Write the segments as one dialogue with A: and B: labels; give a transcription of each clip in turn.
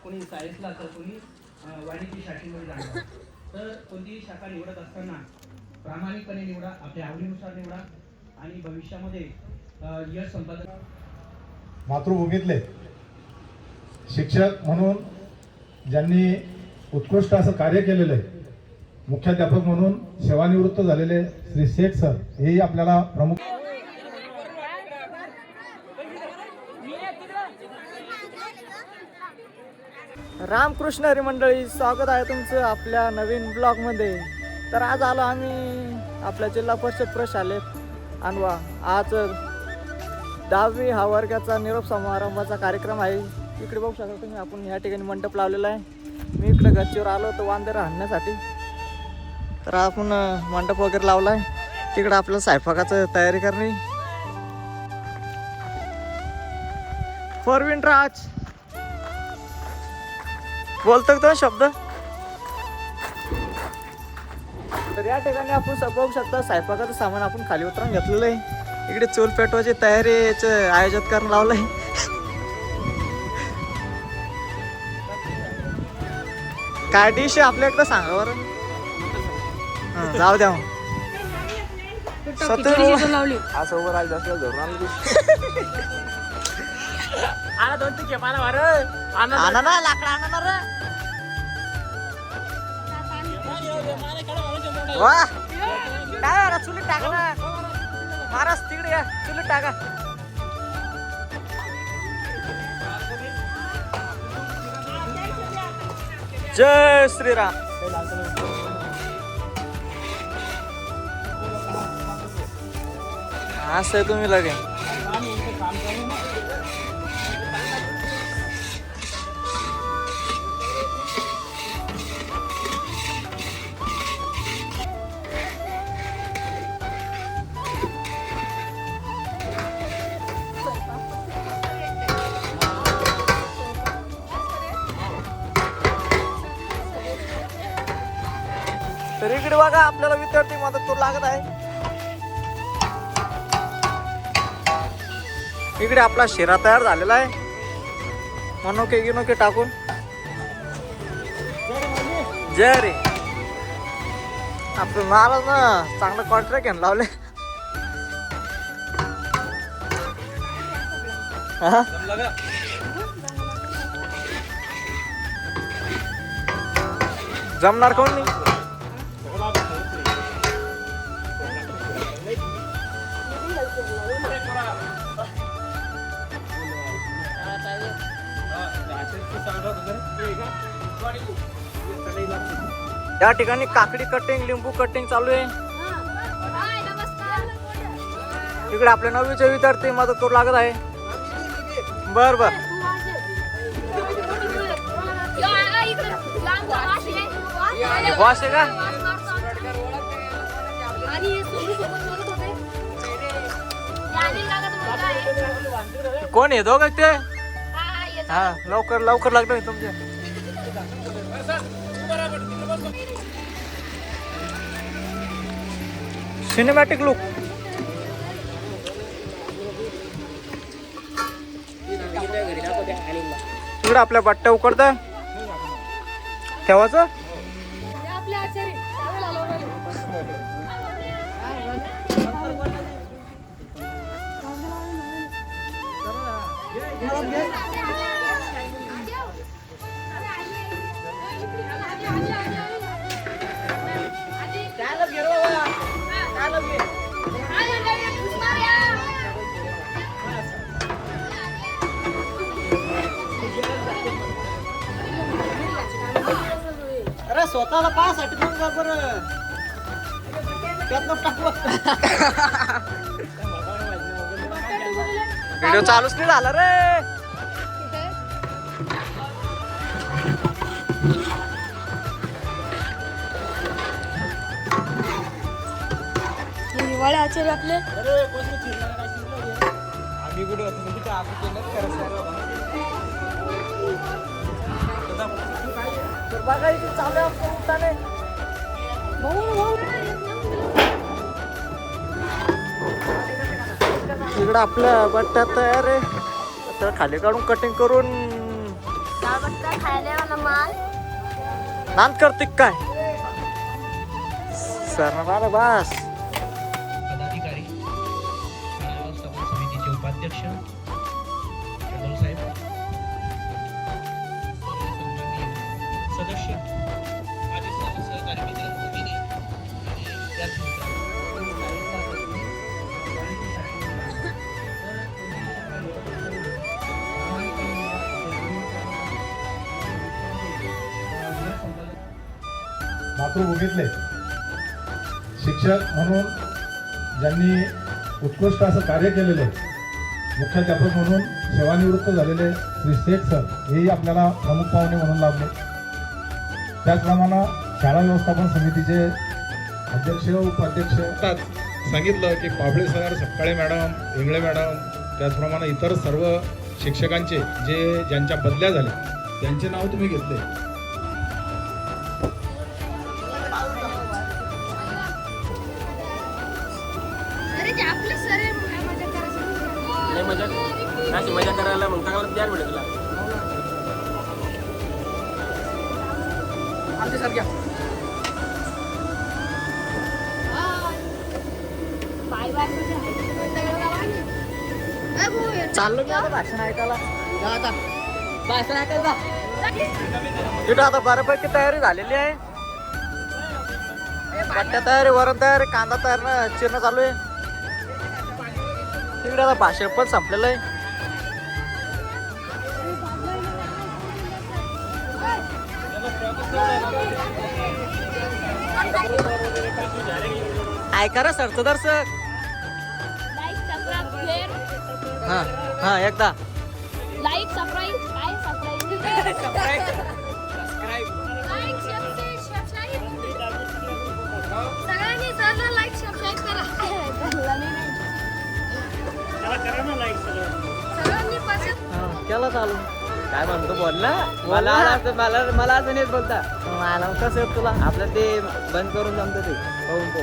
A: कोणी सायन्सला तर कोणी वाणिज्य शाखेमध्ये जाणार. तर कोणतीही शाखा निवडत असताना प्रामाणिकपणे निवडा, आपल्या आवडीनुसार निवडा आणि भविष्यामध्ये यश संपादन.
B: मातृभूमीतले शिक्षक म्हणून ज्यांनी उत्कृष्ट असं कार्य केलेलं आहे, मुख्याध्यापक म्हणून सेवानिवृत्त झालेले श्री शेख सर हेही आपल्याला प्रमुख.
C: रामकृष्ण हरी मंडळी, स्वागत आहे तुमचं आपल्या नवीन ब्लॉगमध्ये. तर आज आलो आम्ही आपल्या जिल्हा परिषद प्रशालेत अनवा. आज 10वी हा वर्गाचा निरोप समारंभाचा कार्यक्रम आहे. इकडे बघू शकता तुम्ही, आपण या ठिकाणी मंडप लावलेला आहे. मी इकडे गच्चीवर आलो होतो वांदर आणण्यासाठी. तर आपण मंडप वगैरे लावला आहे. तिकडं आपल्याला स्वयंपाकाचं तयारी करणे. परवीन राज बोलतो तो शब्द. तर या ठिकाणी आपण बघू शकता स्वयंपाकाचं सामान आपण खाली उतरून घेतलेलं आहे. इकडे चूल पेटवायची तयारीचं आयोजन करून लावलंय. काय डिश आहे आपल्या एकदा सांगा बरं. जाऊ द्या असं उभं राहिलं असलं धरून आणा 2-3 घे मला बरं. आणा ना लाकडं आणा ना रे. वा काय चुलीत टाका ना महाराज, तिकडे या चुलीत टाका. जय श्रीराम. असं आहे तुम्ही लगे. तर इकडे बघा आपल्याला विद्यार्थी मदत करू लागत आहे. इकडे आपला शिरा तयार झालेला आहे मनोके गिनोके टाकून. जय रे. आपलं महाराज ना चांगलं कॉन्ट्रॅक्ट घ्यायला लावले. जमणार कोण नाही. या ठिकाणी काकडी कटिंग, लिंबू कटिंग चालू आहे. इकडे आपले 9वीचे विद्यार्थी मदत करू लागत आहे. बर बर. वास आहे का? कोण आहे दोघं ते? हा लवकर लवकर लागतोय तुमच्या. Cinematic look. इकडे आपल्या बट्ट्या उकडता ठेवायचं. अरे स्वतःला पायासाठी बरोबर व्हिडिओ चालूच नाही झाला रे.
D: हिवाळे आचार्य आपले
C: आम्ही बघा इथे चालू आहे. इकडं आपल्या बट्ट्या तयार आहे. तर खाली काढून कटिंग करून नांद करते काय सर बस
A: पदाधिकारी शाळा व्यवस्थापन समितीचे उपाध्यक्ष यादव साहेब, सन्माननीय सदस्य, माझे सर्व सहकारी मित्र भगिनी आणि विद्यार्थी मित्र.
B: मातृभूमीतले शिक्षक म्हणून ज्यांनी उत्कृष्ट असं कार्य केलेलं आहे, मुख्याध्यापक म्हणून सेवानिवृत्त झालेले श्री शेख सर हेही आपल्याला प्रमुख पाहुणे म्हणून लाभले. त्याचप्रमाणे शाळा व्यवस्थापन समितीचे अध्यक्ष उपाध्यक्ष सांगितलं की Pabale sir, Sapkale madam, Ingale madam, त्याचप्रमाणे इतर सर्व शिक्षकांचे ज्यांच्या बदल्या झाल्या त्यांचे नाव तुम्ही घेतले.
C: मजा करायला मग चांगलं द्या मिळेल तुला आमच्यासारख्या चाललो मी आता भाषण ऐकायला. भाषण ऐकायला तिथं आता बऱ्यापैकी तयारी झालेली आहे. बट्ट्या तयारी, वरण तयारी, कांदा तयार चिरणं चालू आहे. तिकडे आता भाषण पण संपलेलं आहे. ऐका रे सरचं दर्शक. हा हा एकदा
D: लाईक सबस्क्राईब काय सबस्क्राईब सगळ्यांनी चला लाईक सबस्क्राईब करा. सगळ्यांनी पसंत
C: केला चालू. काय म्हणतो बोल ना. मला असं नाही बोलता. मला कसं येत तुला आपलं ते बंद करून जमतं ते पाहून तो.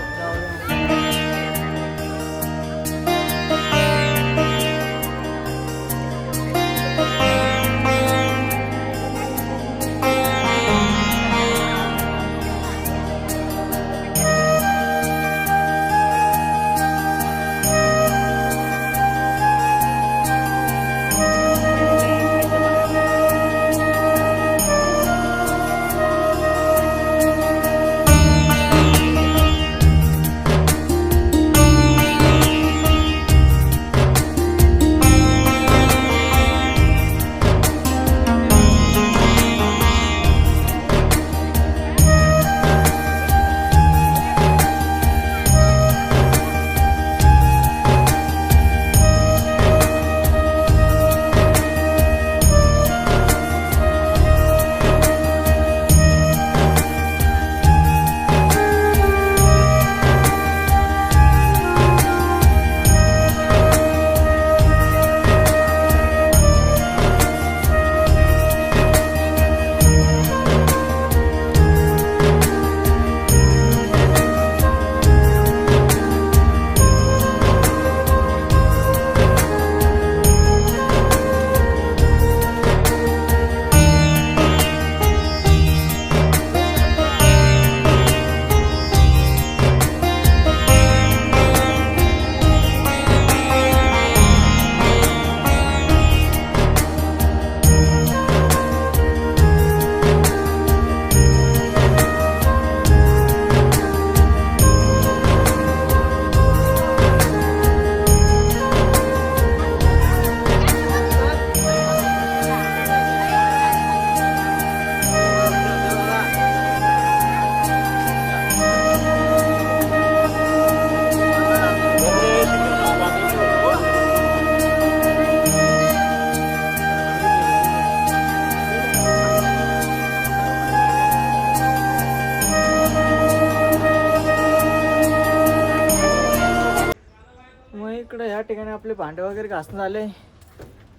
C: इकडे ह्या ठिकाणी आपले भांडे वगैरे घासून झाले.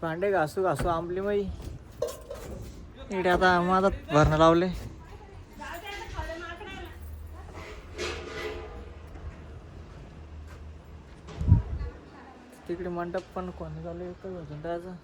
C: भांडे घासू घासू आंबली मई इकडे आता माझा भरणं लावले. तिकडे मंडप पण कोणी झाले अजून त्याचं